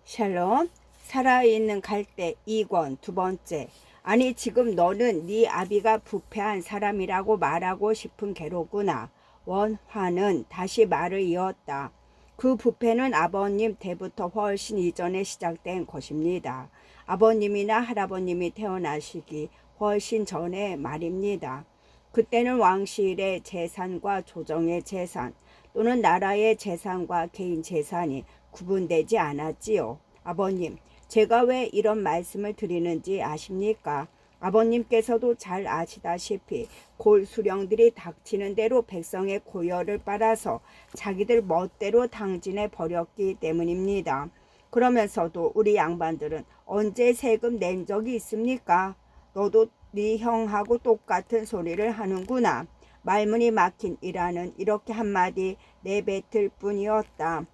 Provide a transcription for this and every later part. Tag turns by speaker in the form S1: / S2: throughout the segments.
S1: 샬롬. 살아있는 갈대 2권 두 번째. 아니 지금 너는 네 아비가 부패한 사람이라고 말하고 싶은 게로구나. 원화는 다시 말을 이었다. 그 부패는 아버님 때부터 훨씬 이전에 시작된 것입니다. 아버님이나 할아버님이 태어나시기 훨씬 전에 말입니다. 그때는 왕실의 재산과 조정의 재산 또는 나라의 재산과 개인 재산이 구분되지 않았지요. 아버님, 제가 왜 이런 말씀을 드리는지 아십니까? 아버님께서도 잘 아시다시피 골수령들이 닥치는 대로 백성의 고열을 빨아서 자기들 멋대로 당진해 버렸기 때문입니다. 그러면서도 우리 양반들은 언제 세금 낸 적이 있습니까? 너도 네 형하고 똑같은 소리를 하는구나. 말문이 막힌 이라는 이렇게 한마디 내뱉을 뿐이었다.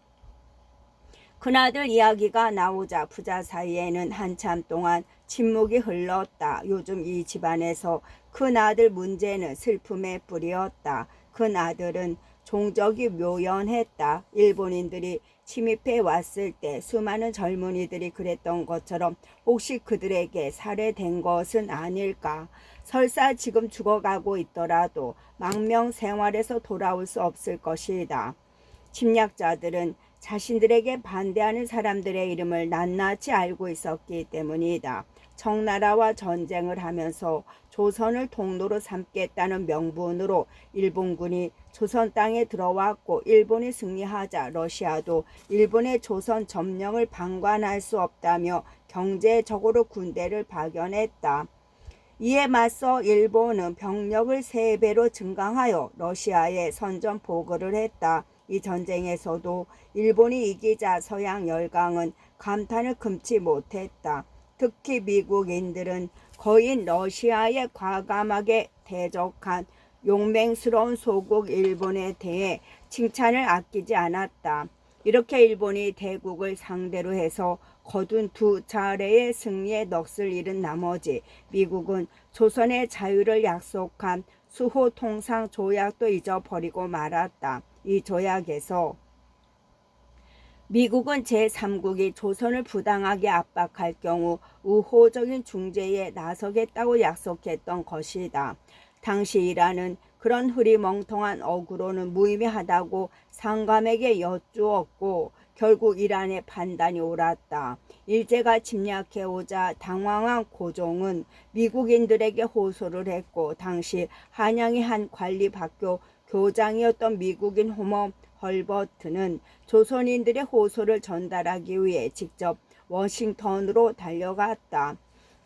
S1: 큰아들 이야기가 나오자 부자 사이에는 한참 동안 침묵이 흘렀다. 요즘 이 집안에서 큰아들 문제는 슬픔의 뿌리였다. 큰아들은 종적이 묘연했다. 일본인들이 침입해 왔을 때 수많은 젊은이들이 그랬던 것처럼 혹시 그들에게 살해된 것은 아닐까. 설사 지금 죽어가고 있더라도 망명 생활에서 돌아올 수 없을 것이다. 침략자들은 자신들에게 반대하는 사람들의 이름을 낱낱이 알고 있었기 때문이다. 청나라와 전쟁을 하면서 조선을 통로로 삼겠다는 명분으로 일본군이 조선 땅에 들어왔고, 일본이 승리하자 러시아도 일본의 조선 점령을 방관할 수 없다며 경제적으로 군대를 파견했다. 이에 맞서 일본은 병력을 3배로 증강하여 러시아에 선전포고를 했다. 이 전쟁에서도 일본이 이기자 서양 열강은 감탄을 금치 못했다. 특히 미국인들은 거인 러시아에 과감하게 대적한 용맹스러운 소국 일본에 대해 칭찬을 아끼지 않았다. 이렇게 일본이 대국을 상대로 해서 거둔 2차례의 승리의 넋을 잃은 나머지 미국은 조선의 자유를 약속한 수호 통상 조약도 잊어버리고 말았다. 이 조약에서 미국은 제3국이 조선을 부당하게 압박할 경우 우호적인 중재에 나서겠다고 약속했던 것이다. 당시 이란은 그런 흐리멍텅한 어구로는 무의미하다고 상감에게 여쭈었고, 결국 이란의 판단이 옳았다. 일제가 침략해오자 당황한 고종은 미국인들에게 호소를 했고, 당시 한양의 한 관리학교 교장이었던 미국인 호머 헐버트는 조선인들의 호소를 전달하기 위해 직접 워싱턴으로 달려갔다.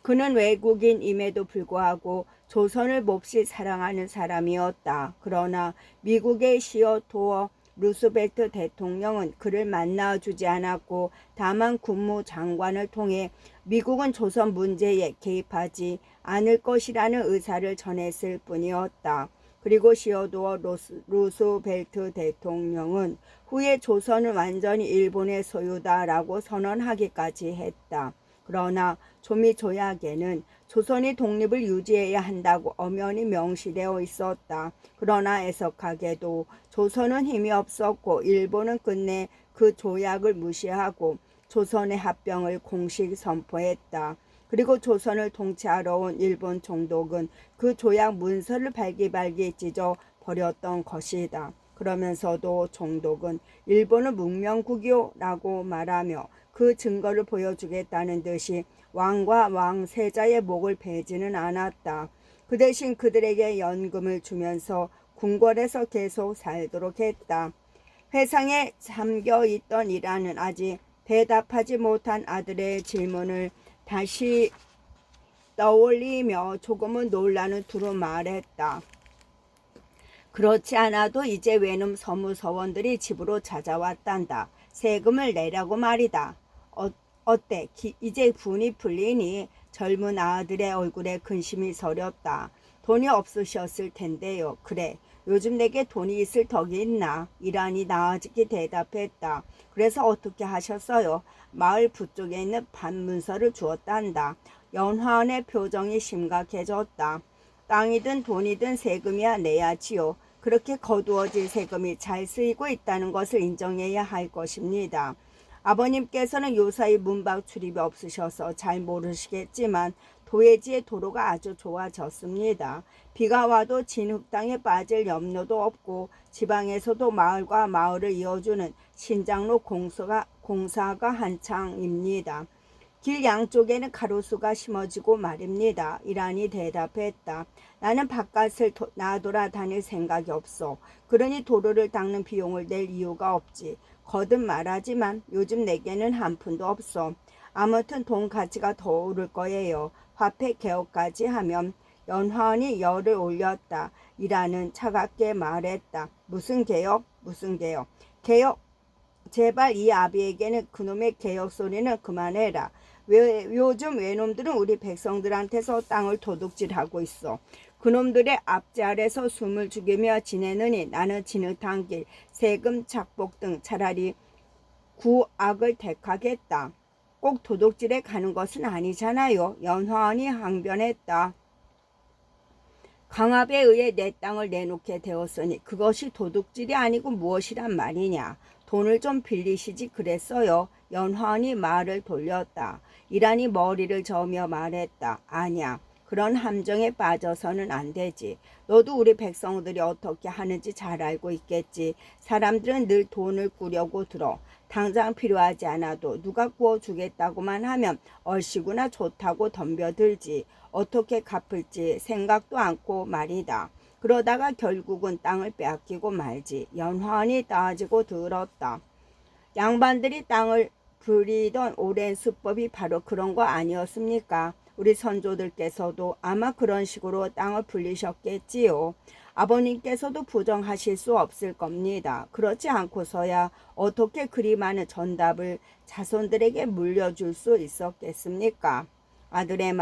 S1: 그는 외국인임에도 불구하고 조선을 몹시 사랑하는 사람이었다. 그러나 미국의 시어토어 루스벨트 대통령은 그를 만나주지 않았고, 다만 국무장관을 통해 미국은 조선 문제에 개입하지 않을 것이라는 의사를 전했을 뿐이었다. 그리고 시어도어 루스벨트 대통령은 후에 조선은 완전히 일본의 소유다라고 선언하기까지 했다. 그러나 조미 조약에는 조선이 독립을 유지해야 한다고 엄연히 명시되어 있었다. 그러나 애석하게도 조선은 힘이 없었고, 일본은 끝내 그 조약을 무시하고 조선의 합병을 공식 선포했다. 그리고 조선을 통치하러 온 일본 총독은 그 조약 문서를 발기발기 찢어 버렸던 것이다. 그러면서도 총독은 일본은 문명국이요라고 말하며 그 증거를 보여주겠다는 듯이 왕과 왕세자의 목을 베지는 않았다. 그 대신 그들에게 연금을 주면서 궁궐에서 계속 살도록 했다. 회상에 잠겨있던 이란은 아직 대답하지 못한 아들의 질문을 다시 떠올리며 조금은 놀라는 투로 말했다. 그렇지 않아도 이제 외놈 서무서원들이 집으로 찾아왔단다. 세금을 내라고 말이다. 어때? 이제 분이 풀리니? 젊은 아들의 얼굴에 근심이 서렸다. 돈이 없으셨을 텐데요. 그래, 요즘 내게 돈이 있을 덕이 있나? 이란이 나아지게 대답했다. 그래서 어떻게 하셨어요? 마을 북쪽에 있는 판문서를 주었단다. 연화원의 표정이 심각해졌다. 땅이든 돈이든 세금이야 내야지요. 그렇게 거두어질 세금이 잘 쓰이고 있다는 것을 인정해야 할 것입니다. 아버님께서는 요사이 문밖 출입이 없으셔서 잘 모르시겠지만 도예지의 도로가 아주 좋아졌습니다. 비가 와도 진흙탕에 빠질 염려도 없고 지방에서도 마을과 마을을 이어주는 신장로 공사가 한창입니다. 길 양쪽에는 가로수가 심어지고 말입니다. 이란이 대답했다. 나는 바깥을 나돌아다닐 생각이 없어. 그러니 도로를 닦는 비용을 낼 이유가 없지. 거듭 말하지만 요즘 내게는 한 푼도 없어. 아무튼 돈 가치가 더 오를 거예요. 화폐 개혁까지 하면. 연화원이 열을 올렸다. 이라는 차갑게 말했다. 무슨 개혁? 무슨 개혁? 개혁? 제발 이 아비에게는 그놈의 개혁 소리는 그만해라. 요즘 외놈들은 우리 백성들한테서 땅을 도둑질하고 있어. 그놈들의 앞지 아래서 숨을 죽이며 지내느니 나는 진흙탕길, 세금 착복 등 차라리 구악을 택하겠다. 꼭 도둑질에 가는 것은 아니잖아요. 연화원이 항변했다. 강압에 의해 내 땅을 내놓게 되었으니 그것이 도둑질이 아니고 무엇이란 말이냐. 돈을 좀 빌리시지 그랬어요. 연화원이 말을 돌렸다. 이란이 머리를 저으며 말했다. 아니야. 그런 함정에 빠져서는 안 되지. 너도 우리 백성들이 어떻게 하는지 잘 알고 있겠지. 사람들은 늘 돈을 꾸려고 들어. 당장 필요하지 않아도 누가 구워주겠다고만 하면 얼씨구나 좋다고 덤벼들지. 어떻게 갚을지 생각도 않고 말이다. 그러다가 결국은 땅을 빼앗기고 말지. 연화원이 따지고 들었다. 양반들이 땅을 부리던 오랜 수법이 바로 그런 거 아니었습니까? 우리 선조들께서도 아마 그런 식으로 땅을 불리셨겠지요. 아버님께서도 부정하실 수 없을 겁니다. 그렇지 않고서야 어떻게 그리 많은 전답을 자손들에게 물려줄 수 있었겠습니까? 아들의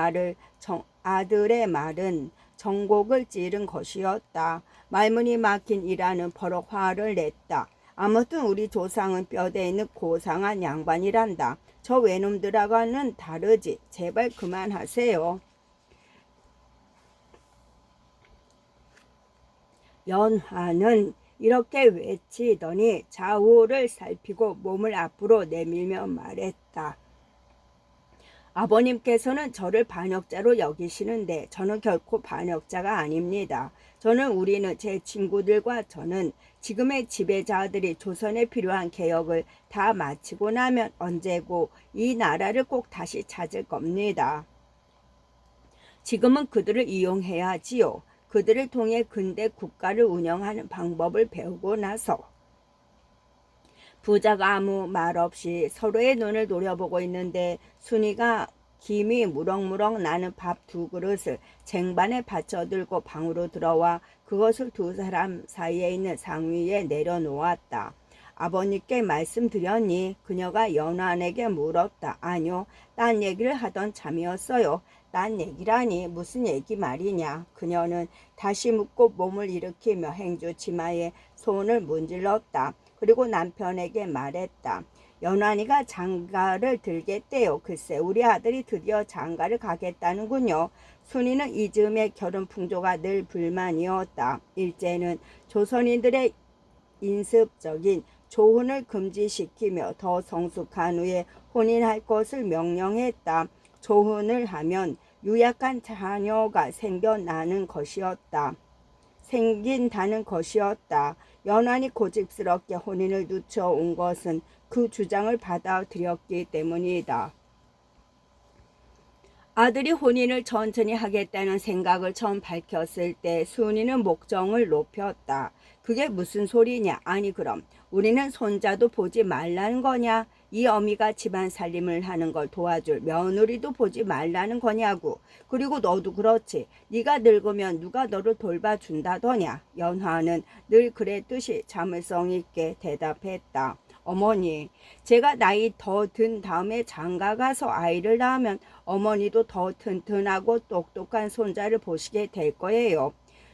S1: 말은 정곡을 찌른 것이었다. 말문이 막힌 이라는 버럭 화를 냈다. 아무튼 우리 조상은 뼈대 있는 고상한 양반이란다. 저 외놈들하고는 다르지. 제발 그만하세요. 연화는 이렇게 외치더니 좌우를 살피고 몸을 앞으로 내밀며 말했다. 아버님께서는 저를 반역자로 여기시는데 저는 결코 반역자가 아닙니다. 우리는 제 친구들과 저는 지금의 지배자들이 조선에 필요한 개혁을 다 마치고 나면 언제고 이 나라를 꼭 다시 찾을 겁니다. 지금은 그들을 이용해야지요. 그들을 통해 근대 국가를 운영하는 방법을 배우고 나서. 부자가 아무 말 없이 서로의 눈을 노려보고 있는데 순이가 김이 무럭무럭 나는 밥 2그릇을 쟁반에 받쳐들고 방으로 들어와 그것을 두 사람 사이에 있는 상위에 내려놓았다. 아버님께 말씀드렸니? 그녀가 연화에게 물었다. 아니요. 딴 얘기를 하던 참이었어요. 딴 얘기라니 무슨 얘기 말이냐. 그녀는 다시 묻고 몸을 일으키며 행주 치마에 손을 문질렀다. 그리고 남편에게 말했다. 연환이가 장가를 들겠대요. 글쎄 우리 아들이 드디어 장가를 가겠다는군요. 순이는 이 즈음에 결혼 풍조가 늘 불만이었다. 일제는 조선인들의 인습적인 조혼을 금지시키며 더 성숙한 후에 혼인할 것을 명령했다. 조혼을 하면 유약한 자녀가 생긴다는 것이었다. 연환이 고집스럽게 혼인을 늦춰온 것은 그 주장을 받아들였기 때문이다. 아들이 혼인을 천천히 하겠다는 생각을 처음 밝혔을 때 순이는 목정을 높였다. 그게 무슨 소리냐? 아니 그럼 우리는 손자도 보지 말라는 거냐? 이 어미가 집안 살림을 하는 걸 도와줄 며느리도 보지 말라는 거냐고. 그리고 너도 그렇지. 네가 늙으면 누가 너를 돌봐준다더냐. 연화는 늘 그랬듯이 자물성 있게 대답했다. 어머니, 제가 나이 더 든 다음에 장가가서 아이를 낳으면 어머니도 더 튼튼하고 똑똑한 손자를 보시게 될 거예요.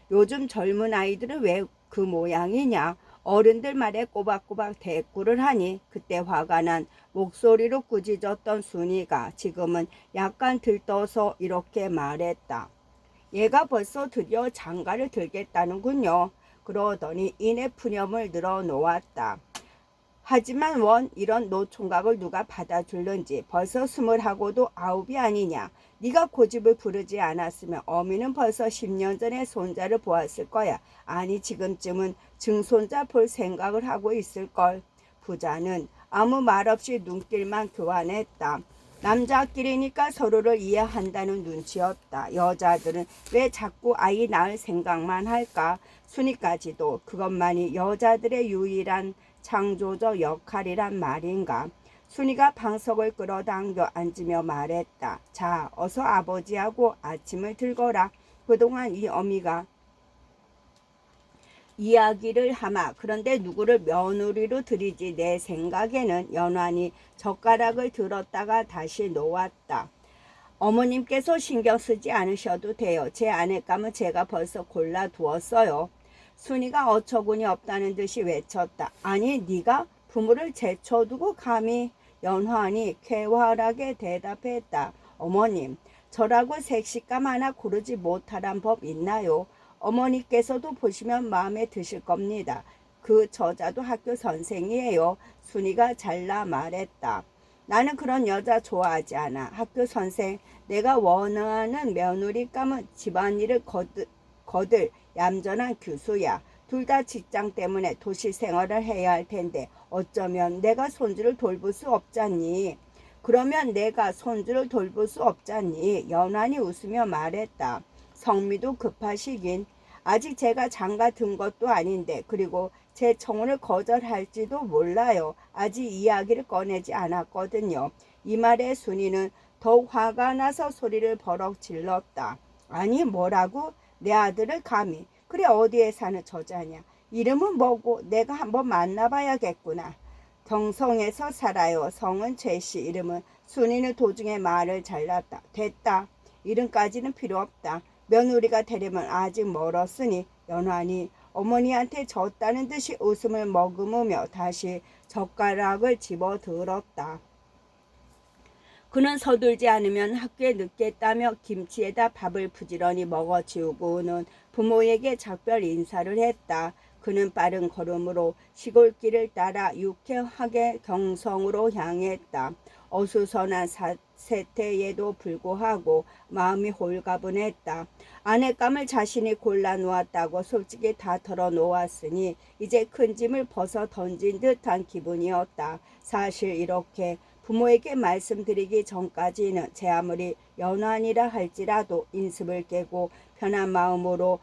S1: 요즘 젊은 아이들은 왜 그 모양이냐? 어른들 말에 꼬박꼬박 대꾸를 하니 그때 화가 난 목소리로 꾸짖었던 순이가 지금은 약간 들떠서 이렇게 말했다. 얘가 벌써 드디어 장가를 들겠다는군요. 그러더니 이내 푸념을 늘어놓았다. 하지만 원 이런 노총각을 누가 받아줄는지 벌써 20하고도 9이 아니냐. 네가 고집을 부르지 않았으면 어미는 벌써 10년 전에 손자를 보았을 거야. 아니 지금쯤은 증손자 볼 생각을 하고 있을걸. 부자는 아무 말 없이 눈길만 교환했다. 남자끼리니까 서로를 이해한다는 눈치였다. 여자들은 왜 자꾸 아이 낳을 생각만 할까? 순이까지도 그것만이 여자들의 유일한 창조적 역할이란 말인가. 순이가 방석을 끌어당겨 앉으며 말했다. 자, 어서 아버지하고 아침을 들거라. 그동안 이 어미가 이야기를 하마. 그런데 누구를 며느리로 들이지. 내 생각에는 연환이 젓가락을 들었다가 다시 놓았다. 어머님께서 신경 쓰지 않으셔도 돼요. 제 아내감은 제가 벌써 골라두었어요. 순이가 어처구니 없다는 듯이 외쳤다. 아니 네가 부모를 제쳐두고 감히. 연환이 쾌활하게 대답했다. 어머님, 저라고 색시감 하나 고르지 못하란 법 있나요? 어머니께서도 보시면 마음에 드실 겁니다. 그 저자도 학교 선생이에요. 순이가 잘라 말했다. 나는 그런 여자 좋아하지 않아. 학교 선생, 내가 원하는 며느리감은 집안일을 거들 얌전한 교수야. 둘 다 직장 때문에 도시 생활을 해야 할 텐데 어쩌면 내가 손주를 돌볼 수 없잖니. 그러면 내가 손주를 돌볼 수 없잖니. 연환이 웃으며 말했다. 성미도 급하시긴. 아직 제가 장가 든 것도 아닌데 그리고 제 청혼을 거절할지도 몰라요. 아직 이야기를 꺼내지 않았거든요. 이 말에 순이는 더욱 화가 나서 소리를 버럭 질렀다. 아니 뭐라고? 내 아들을 감히. 그래 어디에 사는 저자냐. 이름은 뭐고 내가 한번 만나봐야겠구나. 경성에서 살아요. 성은 최씨. 이름은 순이는 도중에 말을 잘랐다. 됐다. 이름까지는 필요 없다. 며느리가 되려면 아직 멀었으니. 연환이 어머니한테 졌다는 듯이 웃음을 머금으며 다시 젓가락을 집어들었다. 그는 서둘지 않으면 학교에 늦겠다며 김치에다 밥을 부지런히 먹어치우고는 부모에게 작별 인사를 했다. 그는 빠른 걸음으로 시골길을 따라 유쾌하게 경성으로 향했다. 어수선한 세태에도 불구하고 마음이 홀가분했다. 아내감을 자신이 골라놓았다고 솔직히 다 털어놓았으니 이제 큰 짐을 벗어 던진 듯한 기분이었다. 사실 이렇게 부모에게 말씀드리기 전까지는 제 아무리 연환이라 할지라도 인습을 깨고 편한 마음으로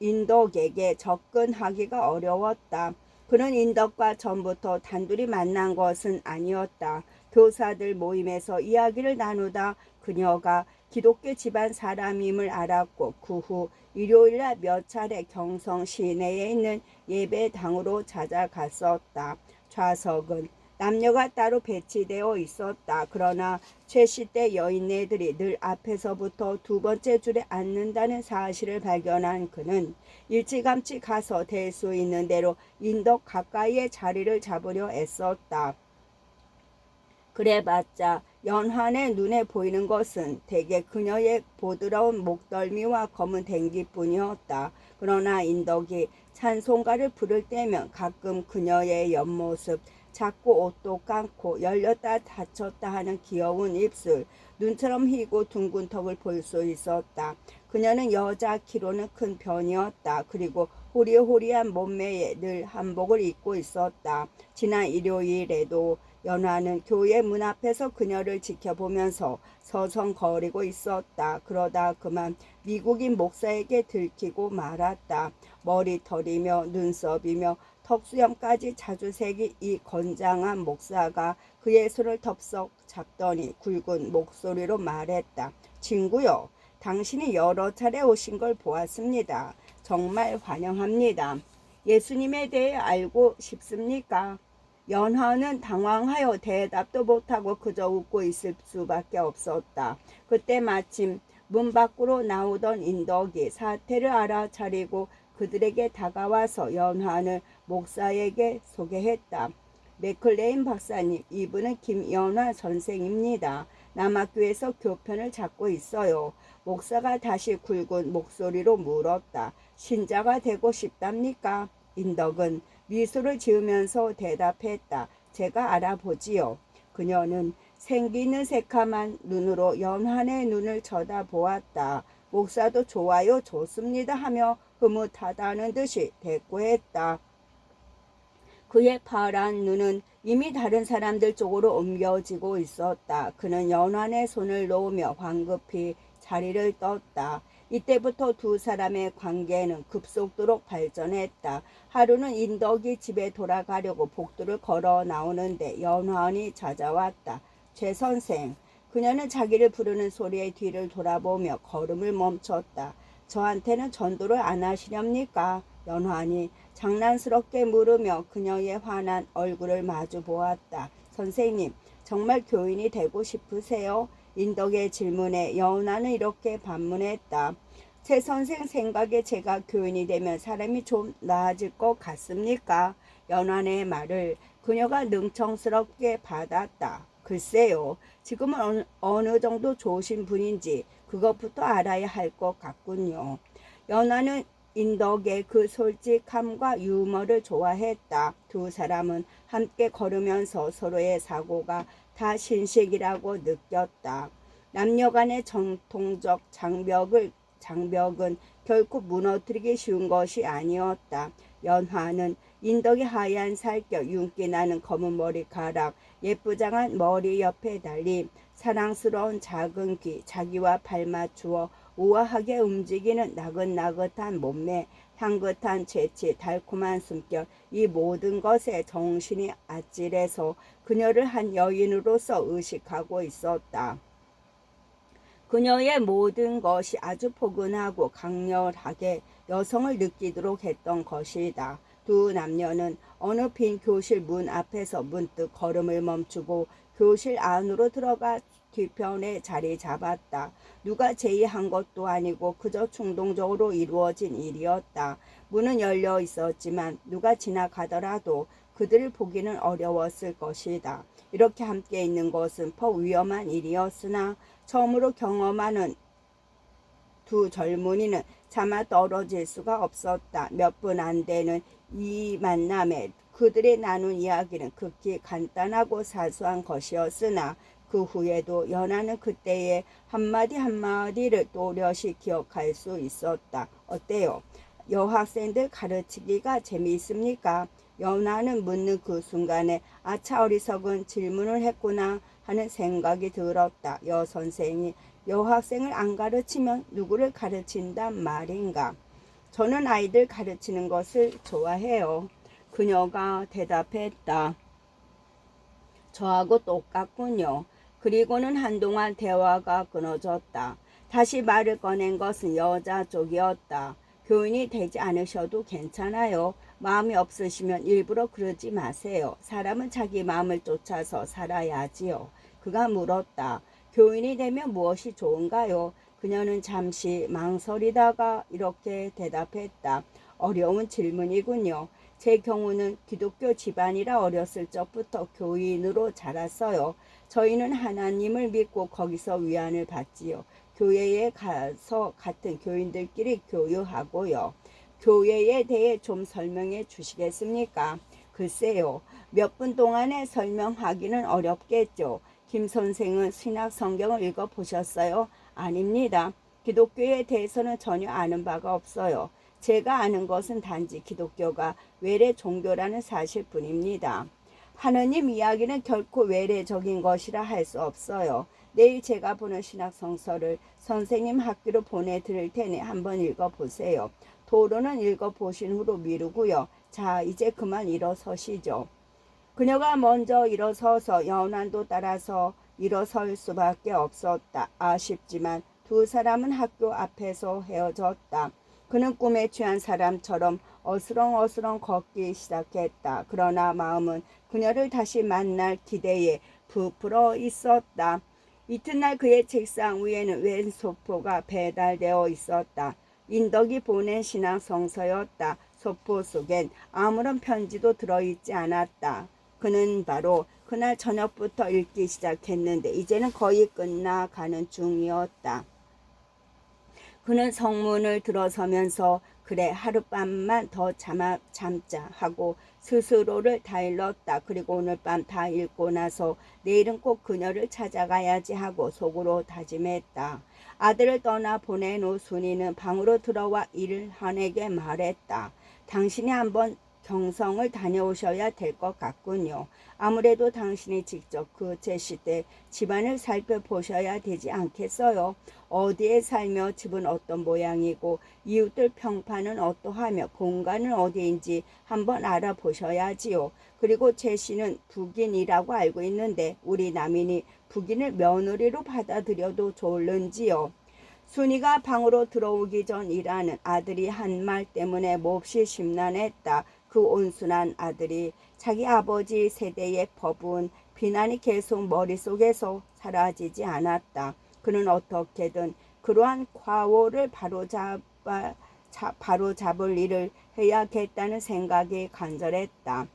S1: 인덕에게 접근하기가 어려웠다. 그는 인덕과 전부터 단둘이 만난 것은 아니었다. 교사들 모임에서 이야기를 나누다 그녀가 기독교 집안 사람임을 알았고 그 후 일요일날 몇 차례 경성 시내에 있는 예배당으로 찾아갔었다. 좌석은 남녀가 따로 배치되어 있었다. 그러나 최씨 때 여인네들이 늘 앞에서부터 두 번째 줄에 앉는다는 사실을 발견한 그는 일찌감치 가서 될 수 있는 대로 인덕 가까이에 자리를 잡으려 애썼다. 그래봤자 연환의 눈에 보이는 것은 대개 그녀의 보드러운 목덜미와 검은 댕기뿐이었다. 그러나 인덕이 찬송가를 부를 때면 가끔 그녀의 옆모습, 작고 옷도 깡고 열렸다 닫혔다 하는 귀여운 입술, 눈처럼 희고 둥근 턱을 볼 수 있었다. 그녀는 여자 키로는 큰 편이었다. 그리고 호리호리한 몸매에 늘 한복을 입고 있었다. 지난 일요일에도 연화는 교회 문 앞에서 그녀를 지켜보면서 서성거리고 있었다. 그러다 그만 미국인 목사에게 들키고 말았다. 머리털이며 눈썹이며 턱수염까지 자주 새긴 이 건장한 목사가 그의 손을 덥석 잡더니 굵은 목소리로 말했다. 친구요, 당신이 여러 차례 오신 걸 보았습니다. 정말 환영합니다. 예수님에 대해 알고 싶습니까? 연화는 당황하여 대답도 못하고 그저 웃고 있을 수밖에 없었다. 그때 마침 문 밖으로 나오던 인덕이 사태를 알아차리고 그들에게 다가와서 연화를 목사에게 소개했다. 맥클레인 박사님, 이분은 김연화 선생입니다. 남학교에서 교편을 잡고 있어요. 목사가 다시 굵은 목소리로 물었다. 신자가 되고 싶답니까? 인덕은 미소를 지으면서 대답했다. 제가 알아보지요. 그녀는 생기는 새카만 눈으로 연환의 눈을 쳐다보았다. 목사도 좋아요, 좋습니다 하며 흐뭇하다는 듯이 대꾸했다. 그의 파란 눈은 이미 다른 사람들 쪽으로 옮겨지고 있었다. 그는 연환의 손을 놓으며 황급히 자리를 떴다. 이때부터 두 사람의 관계는 급속도로 발전했다. 하루는 인덕이 집에 돌아가려고 복도를 걸어 나오는데 연환이 찾아왔다. 최 선생. 그녀는 자기를 부르는 소리에 뒤를 돌아보며 걸음을 멈췄다. 저한테는 전도를 안 하시렵니까? 연환이 장난스럽게 물으며 그녀의 환한 얼굴을 마주 보았다. 선생님, 정말 교인이 되고 싶으세요? 인덕의 질문에 연환은 이렇게 반문했다. 제 선생 생각에 제가 교인이 되면 사람이 좀 나아질 것 같습니까? 연환의 말을 그녀가 능청스럽게 받았다. 글쎄요, 지금은 어느 정도 좋으신 분인지 그것부터 알아야 할 것 같군요. 연하는 인덕의 그 솔직함과 유머를 좋아했다. 두 사람은 함께 걸으면서 서로의 사고가 다 신식이라고 느꼈다. 남녀 간의 정통적 장벽은 결코 무너뜨리기 쉬운 것이 아니었다. 연화는 인덕의 하얀 살결, 윤기 나는 검은 머리카락, 예쁘장한 머리 옆에 달린 사랑스러운 작은 귀, 자기와 발맞추어 우아하게 움직이는 나긋나긋한 몸매, 향긋한 재치, 달콤한 숨결, 이 모든 것에 정신이 아찔해서 그녀를 한 여인으로서 의식하고 있었다. 그녀의 모든 것이 아주 포근하고 강렬하게 여성을 느끼도록 했던 것이다. 두 남녀는 어느 빈 교실 문 앞에서 문득 걸음을 멈추고 교실 안으로 들어가 뒤편에 자리 잡았다. 누가 제의한 것도 아니고 그저 충동적으로 이루어진 일이었다. 문은 열려 있었지만 누가 지나가더라도 그들을 보기는 어려웠을 것이다. 이렇게 함께 있는 것은 퍽 위험한 일이었으나 처음으로 경험하는 두 젊은이는 차마 떨어질 수가 없었다. 몇 분 안 되는 이 만남에 그들의 나눈 이야기는 극히 간단하고 사소한 것이었으나 그 후에도 연하는 그때의 한마디 한마디를 또렷이 기억할 수 있었다. 어때요? 여학생들 가르치기가 재미있습니까? 연하는 묻는 그 순간에 아차 어리석은 질문을 했구나 하는 생각이 들었다. 여선생이 여학생을 안 가르치면 누구를 가르친단 말인가? 저는 아이들 가르치는 것을 좋아해요. 그녀가 대답했다. 저하고 똑같군요. 그리고는 한동안 대화가 끊어졌다. 다시 말을 꺼낸 것은 여자 쪽이었다. 교인이 되지 않으셔도 괜찮아요. 마음이 없으시면 일부러 그러지 마세요. 사람은 자기 마음을 쫓아서 살아야지요. 그가 물었다. 교인이 되면 무엇이 좋은가요? 그녀는 잠시 망설이다가 이렇게 대답했다. 어려운 질문이군요. 제 경우는 기독교 집안이라 어렸을 적부터 교인으로 자랐어요. 저희는 하나님을 믿고 거기서 위안을 받지요. 교회에 가서 같은 교인들끼리 교류하고요. 교회에 대해 좀 설명해 주시겠습니까? 글쎄요. 몇 분 동안에 설명하기는 어렵겠죠. 김 선생은 신약 성경을 읽어보셨어요? 아닙니다. 기독교에 대해서는 전혀 아는 바가 없어요. 제가 아는 것은 단지 기독교가 외래 종교라는 사실뿐입니다. 하느님 이야기는 결코 외래적인 것이라 할 수 없어요. 내일 제가 보는 신학 성서를 선생님 학교로 보내드릴 테니 한번 읽어보세요. 도로는 읽어보신 후로 미루고요. 자, 이제 그만 일어서시죠. 그녀가 먼저 일어서서 연환도 따라서 일어설 수밖에 없었다. 아쉽지만 두 사람은 학교 앞에서 헤어졌다. 그는 꿈에 취한 사람처럼 어스렁어스렁 걷기 시작했다. 그러나 마음은 그녀를 다시 만날 기대에 부풀어 있었다. 이튿날 그의 책상 위에는 웬 소포가 배달되어 있었다. 인덕이 보낸 신앙 성서였다. 소포 속엔 아무런 편지도 들어있지 않았다. 그는 바로 그날 저녁부터 읽기 시작했는데 이제는 거의 끝나가는 중이었다. 그는 성문을 들어서면서 그래 하룻밤만 더 참자 하고 스스로를 다 일렀다. 그리고 오늘 밤 다 읽고 나서 내일은 꼭 그녀를 찾아가야지 하고 속으로 다짐했다. 아들을 떠나 보낸 후 순이는 방으로 들어와 일한에게 말했다. 당신이 한번 경성을 다녀오셔야 될 것 같군요. 아무래도 당신이 직접 그 제시 때 집안을 살펴보셔야 되지 않겠어요? 어디에 살며 집은 어떤 모양이고 이웃들 평판은 어떠하며 공간은 어디인지 한번 알아보셔야지요. 그리고 제시는 북인이라고 알고 있는데 우리 남인이 북인을 며느리로 받아들여도 좋을는지요. 순이가 방으로 들어오기 전 이라는 아들이 한 말 때문에 몹시 심란했다. 그 온순한 아들이 자기 아버지 세대의 퍼부은 비난이 계속 머릿속에서 사라지지 않았다. 그는 어떻게든 그러한 과오를 바로잡을 일을 해야겠다는 생각이 간절했다.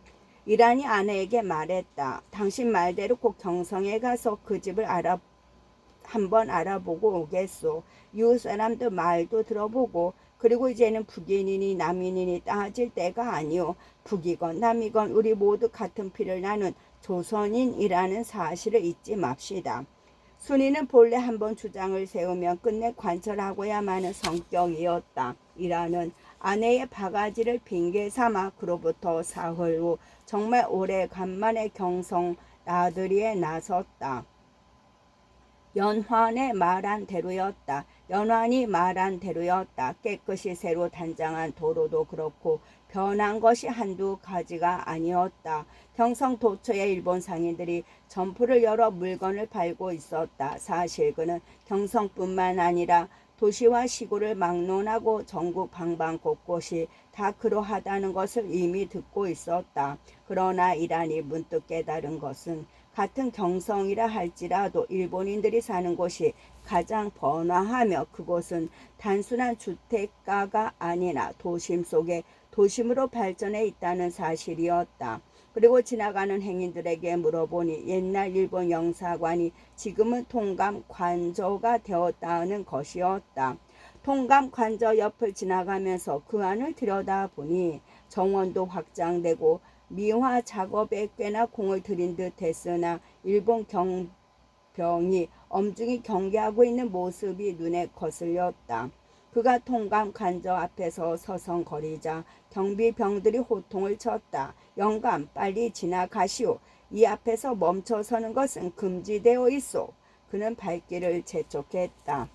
S1: 이란이 아내에게 말했다. 당신 말대로 꼭 경성에 가서 그 집을 한번 알아보고 오겠소. 이웃 사람들 말도 들어보고 그리고 이제는 북인이니 남인이니 따질 때가 아니오. 북이건 남이건 우리 모두 같은 피를 나눈 조선인이라는 사실을 잊지 맙시다. 순이는 본래 한번 주장을 세우면 끝내 관철하고야만 성격이었다. 이라는 아내의 바가지를 핑계 삼아 그로부터 사흘 후 정말 오래간만에 경성 나들이에 나섰다. 연환이 말한 대로였다. 깨끗이 새로 단장한 도로도 그렇고 변한 것이 한두 가지가 아니었다. 경성 도처에 일본 상인들이 점포를 열어 물건을 팔고 있었다. 사실 그는 경성뿐만 아니라 도시와 시골을 막론하고 전국 방방 곳곳이 다 그러하다는 것을 이미 듣고 있었다. 그러나 이란이 문득 깨달은 것은 같은 경성이라 할지라도 일본인들이 사는 곳이 가장 번화하며 그곳은 단순한 주택가가 아니라 도심 속에 도심으로 발전해 있다는 사실이었다. 그리고 지나가는 행인들에게 물어보니 옛날 일본 영사관이 지금은 통감 관저가 되었다는 것이었다. 통감 관저 옆을 지나가면서 그 안을 들여다보니 정원도 확장되고 미화 작업에 꽤나 공을 들인 듯 했으나 일본 경병이 엄중히 경계하고 있는 모습이 눈에 거슬렸다. 그가 통감 관저 앞에서 서성거리자 경비병들이 호통을 쳤다. 영감 빨리 지나가시오. 이 앞에서 멈춰서는 것은 금지되어 있소. 그는 발길을 재촉했다.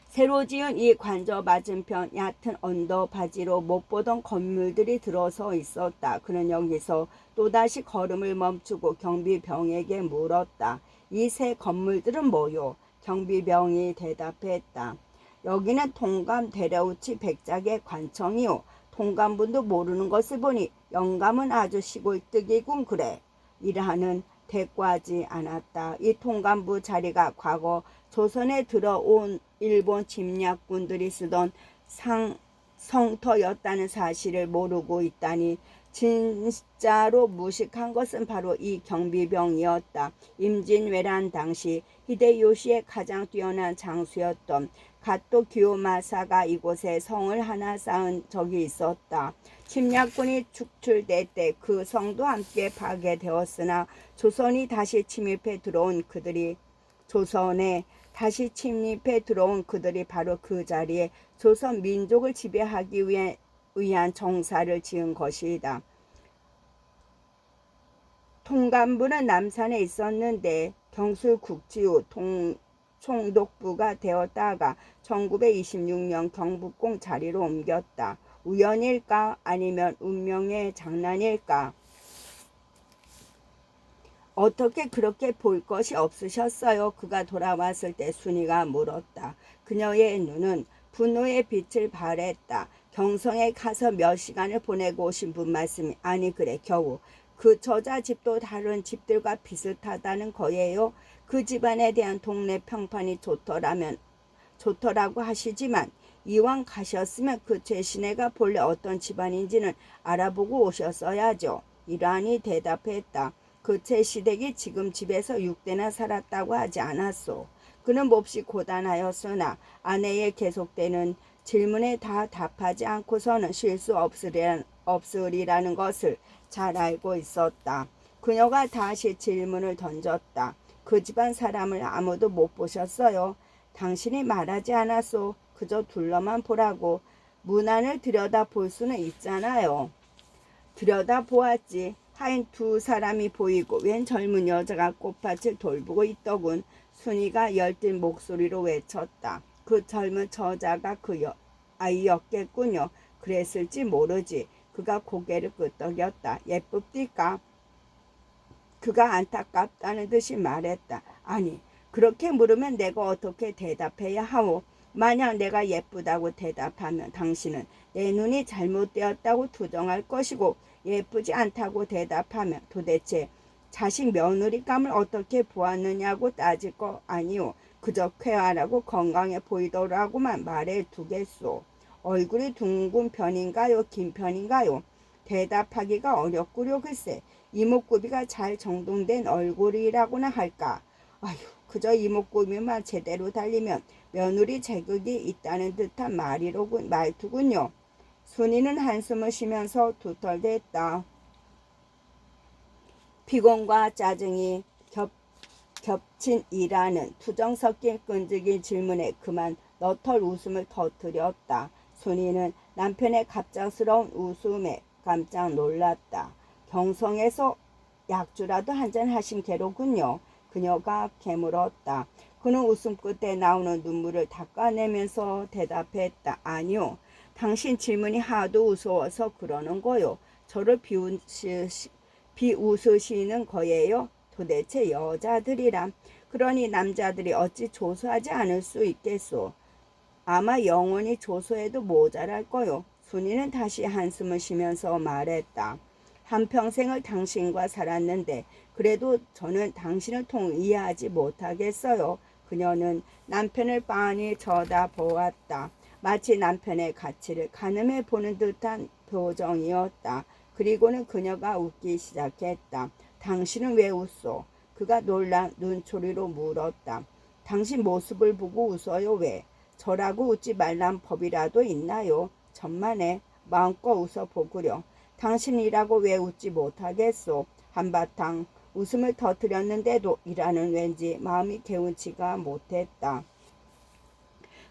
S1: 새로 지은 이 관저 맞은편 얕은 언덕바지로 못 보던 건물들이 들어서 있었다. 그는 여기서 또다시 걸음을 멈추고 경비병에게 물었다. 이 새 건물들은 뭐요? 경비병이 대답했다. 여기는 통감 대려우치 백작의 관청이요. 통감분도 모르는 것을 보니 영감은 아주 시골뜨기군 그래. 이라는 대꾸하지 않았다. 이 통감부 자리가 과거 조선에 들어온 일본 침략군들이 쓰던 성터였다는 사실을 모르고 있다니 진짜로 무식한 것은 바로 이 경비병이었다. 임진왜란 당시 히데요시의 가장 뛰어난 장수였던 가토 기요마사가 이곳에 성을 하나 쌓은 적이 있었다. 침략군이 축출될 때 그 성도 함께 파괴되었으나 조선에 다시 침입해 들어온 그들이 바로 그 자리에 조선 민족을 지배하기 위한 정사를 지은 것이다. 통감부는 남산에 있었는데 경술국지 후 총독부가 되었다가 1926년 경북공 자리로 옮겼다. 우연일까 아니면 운명의 장난일까? 어떻게 그렇게 볼 것이 없으셨어요? 그가 돌아왔을 때 순이가 물었다. 그녀의 눈은 분노의 빛을 발했다. 경성에 가서 몇 시간을 보내고 오신 분 말씀이 아니 그래 겨우 그 저자 집도 다른 집들과 비슷하다는 거예요. 그 집안에 대한 동네 평판이 좋더라고 하시지만 이왕 가셨으면 그 최신애가 본래 어떤 집안인지는 알아보고 오셨어야죠. 이란이 대답했다. 그 최시댁이 지금 집에서 6대나 살았다고 하지 않았소. 그는 몹시 고단하였으나 아내의 계속되는 질문에 다 답하지 않고서는 쉴 수 없으리라는 것을 잘 알고 있었다. 그녀가 다시 질문을 던졌다. 그 집안 사람을 아무도 못 보셨어요? 당신이 말하지 않았소. 그저 둘러만 보라고. 문 안을 들여다볼 수는 있잖아요. 들여다보았지. 하인 두 사람이 보이고 웬 젊은 여자가 꽃밭을 돌보고 있더군. 순이가 열띤 목소리로 외쳤다. 그 젊은 처자가 아이였겠군요. 그랬을지 모르지. 그가 고개를 끄덕였다. 예쁩니까? 그가 안타깝다는 듯이 말했다. 아니, 그렇게 물으면 내가 어떻게 대답해야 하오? 만약 내가 예쁘다고 대답하면 당신은 내 눈이 잘못되었다고 투정할 것이고, 예쁘지 않다고 대답하면 도대체 자식 며느리감을 어떻게 보았느냐고 따질 거 아니오. 그저 쾌활하고 건강해 보이더라고만 말해 두겠소. 얼굴이 둥근 편인가요? 긴 편인가요? 대답하기가 어렵구려. 글쎄, 이목구비가 잘 정돈된 얼굴이라고나 할까. 아휴, 그저 이목구비만 제대로 달리면 며느리 자격이 있다는 듯한 말투군요. 순이는 한숨을 쉬면서 두털댔다. 피곤과 짜증이 겹친 이라는 투정 섞인 끈질긴 질문에 그만 너털 웃음을 터뜨렸다. 순이는 남편의 갑작스러운 웃음에 깜짝 놀랐다. 경성에서 약주라도 한잔 하신 게로군요. 그녀가 캐물었다. 그는 웃음 끝에 나오는 눈물을 닦아내면서 대답했다. 아니요. 당신 질문이 하도 우스워서 그러는 거요. 저를 비웃으시는 거예요. 도대체 여자들이란. 그러니 남자들이 어찌 조소하지 않을 수 있겠소. 아마 영원히 조소해도 모자랄 거요. 순이는 다시 한숨을 쉬면서 말했다. 한평생을 당신과 살았는데 그래도 저는 당신을 이해하지 못하겠어요. 그녀는 남편을 빤히 쳐다보았다. 마치 남편의 가치를 가늠해 보는 듯한 표정이었다. 그리고는 그녀가 웃기 시작했다. 당신은 왜 웃소? 그가 놀란 눈초리로 물었다. 당신 모습을 보고 웃어요. 왜? 저라고 웃지 말란 법이라도 있나요? 천만에 마음껏 웃어보구려. 당신이라고 왜 웃지 못하겠소? 한바탕 웃음을 터뜨렸는데도 이라는 왠지 마음이 개운치가 못했다.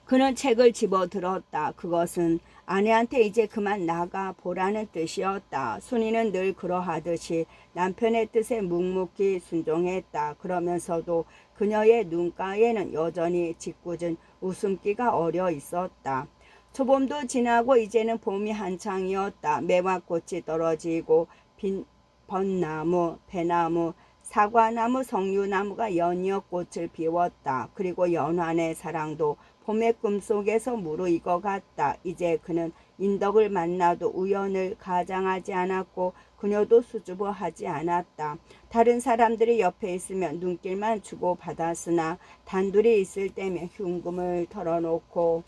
S1: 그는 책을 집어들었다. 그것은 아내한테 이제 그만 나가 보라는 뜻이었다. 순이는 늘 그러하듯이 남편의 뜻에 묵묵히 순종했다. 그러면서도 그녀의 눈가에는 여전히 짓궂은 웃음기가 어려 있었다. 초봄도 지나고 이제는 봄이 한창이었다. 매화꽃이 떨어지고 빈 벚나무, 배나무, 사과나무, 석류나무가 연이어 꽃을 피웠다. 그리고 연환의 사랑도 봄의 꿈속에서 무르익어갔다. 이제 그는 인덕을 만나도 우연을 가장하지 않았고 그녀도 수줍어하지 않았다. 다른 사람들이 옆에 있으면 눈길만 주고받았으나 단둘이 있을 때면 흉금을 털어놓고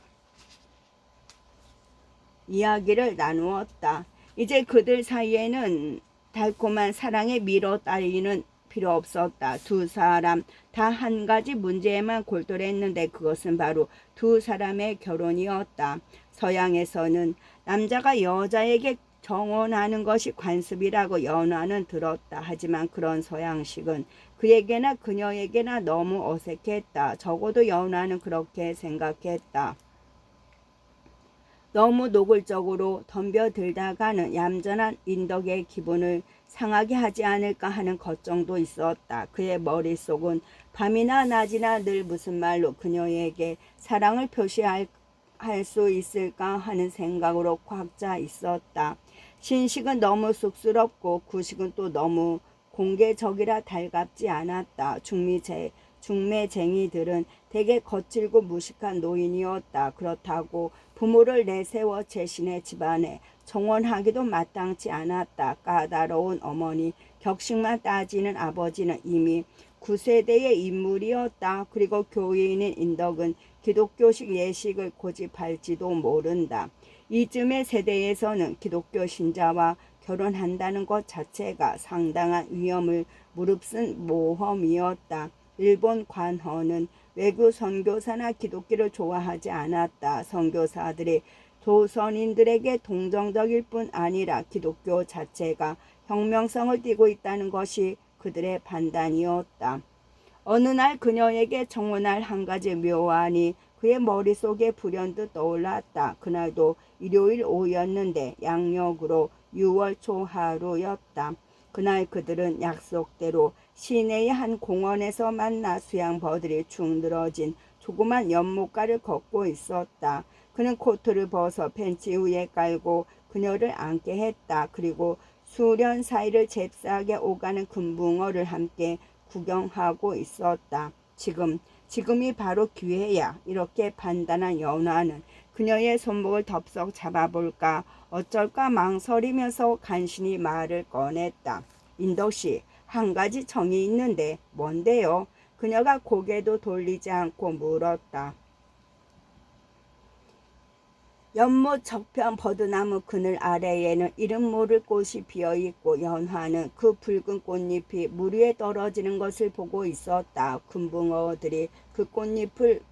S1: 이야기를 나누었다. 이제 그들 사이에는 달콤한 사랑의 미로 따위는 필요 없었다. 두 사람 다 한 가지 문제에만 골똘했는데 그것은 바로 두 사람의 결혼이었다. 서양에서는 남자가 여자에게 정혼하는 것이 관습이라고 연화는 들었다. 하지만 그런 서양식은 그에게나 그녀에게나 너무 어색했다. 적어도 연화는 그렇게 생각했다. 너무 노골적으로 덤벼들다가는 얌전한 인덕의 기분을 상하게 하지 않을까 하는 걱정도 있었다. 그의 머릿속은 밤이나 낮이나 늘 무슨 말로 그녀에게 사랑을 표시할 수 있을까 하는 생각으로 꽉 차 있었다. 신식은 너무 쑥스럽고 구식은 또 너무 공개적이라 달갑지 않았다. 중매쟁이들은 대개 거칠고 무식한 노인이었다. 그렇다고 부모를 내세워 자신의 집안에 정원하기도 마땅치 않았다. 까다로운 어머니, 격식만 따지는 아버지는 이미 9세대의 인물이었다. 그리고 교인인 인덕은 기독교식 예식을 고집할지도 모른다. 이쯤의 세대에서는 기독교 신자와 결혼한다는 것 자체가 상당한 위험을 무릅쓴 모험이었다. 일본 관허는 외교 선교사나 기독교를 좋아하지 않았다. 선교사들이 조선인들에게 동정적일 뿐 아니라 기독교 자체가 혁명성을 띠고 있다는 것이 그들의 판단이었다. 어느 날 그녀에게 청혼할 한 가지 묘안이 그의 머릿속에 불현듯 떠올랐다. 그날도 일요일 오후였는데 양력으로 6월 초하루였다. 그날 그들은 약속대로 시내의 한 공원에서 만나 수양버들이 축 늘어진 조그만 연못가를 걷고 있었다. 그는 코트를 벗어 벤치 위에 깔고 그녀를 앉게 했다. 그리고 수련 사이를 잽싸게 오가는 금붕어를 함께 구경하고 있었다. 지금이 바로 기회야. 이렇게 판단한 연화는 그녀의 손목을 덥석 잡아볼까 어쩔까 망설이면서 간신히 말을 꺼냈다. 인덕씨, 한 가지 정이 있는데 뭔데요? 그녀가 고개도 돌리지 않고 물었다. 연못 저편 버드나무 그늘 아래에는 이름 모를 꽃이 피어있고 연화는 그 붉은 꽃잎이 물 위에 떨어지는 것을 보고 있었다. 금붕어들이 그 꽃잎을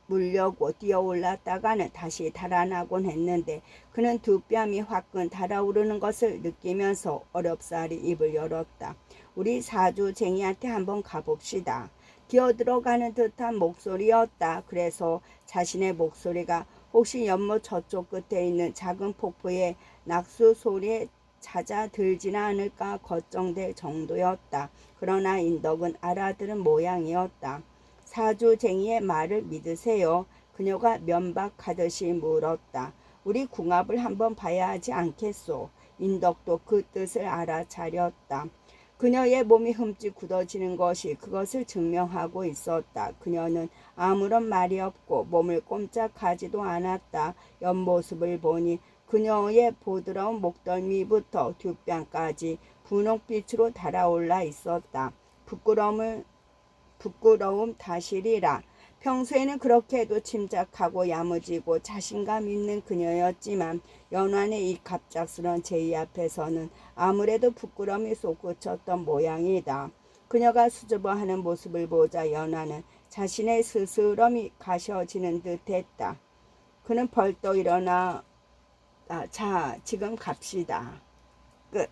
S1: 물려고 뛰어올랐다가는 다시 달아나곤 했는데 그는 두 뺨이 화끈 달아오르는 것을 느끼면서 어렵사리 입을 열었다. 우리 사주쟁이한테 한번 가봅시다. 기어들어가는 듯한 목소리였다. 그래서 자신의 목소리가 혹시 연못 저쪽 끝에 있는 작은 폭포의 낙수 소리에 잦아들지는 않을까 걱정될 정도였다. 그러나 인덕은 알아들은 모양이었다. 사주쟁이의 말을 믿으세요. 그녀가 면박하듯이 물었다. 우리 궁합을 한번 봐야 하지 않겠소. 인덕도 그 뜻을 알아차렸다. 그녀의 몸이 흠집 굳어지는 것이 그것을 증명하고 있었다. 그녀는 아무런 말이 없고 몸을 꼼짝하지도 않았다. 옆모습을 보니 그녀의 보드러운 목덜미부터 뒷뺨까지 분홍빛으로 달아올라 있었다. 부끄러움 탓이리라. 평소에는 그렇게도 침착하고 야무지고 자신감 있는 그녀였지만 연환의 이 갑작스런 제의 앞에서는 아무래도 부끄러움이 솟구쳤던 모양이다. 그녀가 수줍어하는 모습을 보자 연환은 자신의 스스럼이 가셔지는 듯했다. 그는 벌떡 일어나 자, 지금 갑시다. 끝.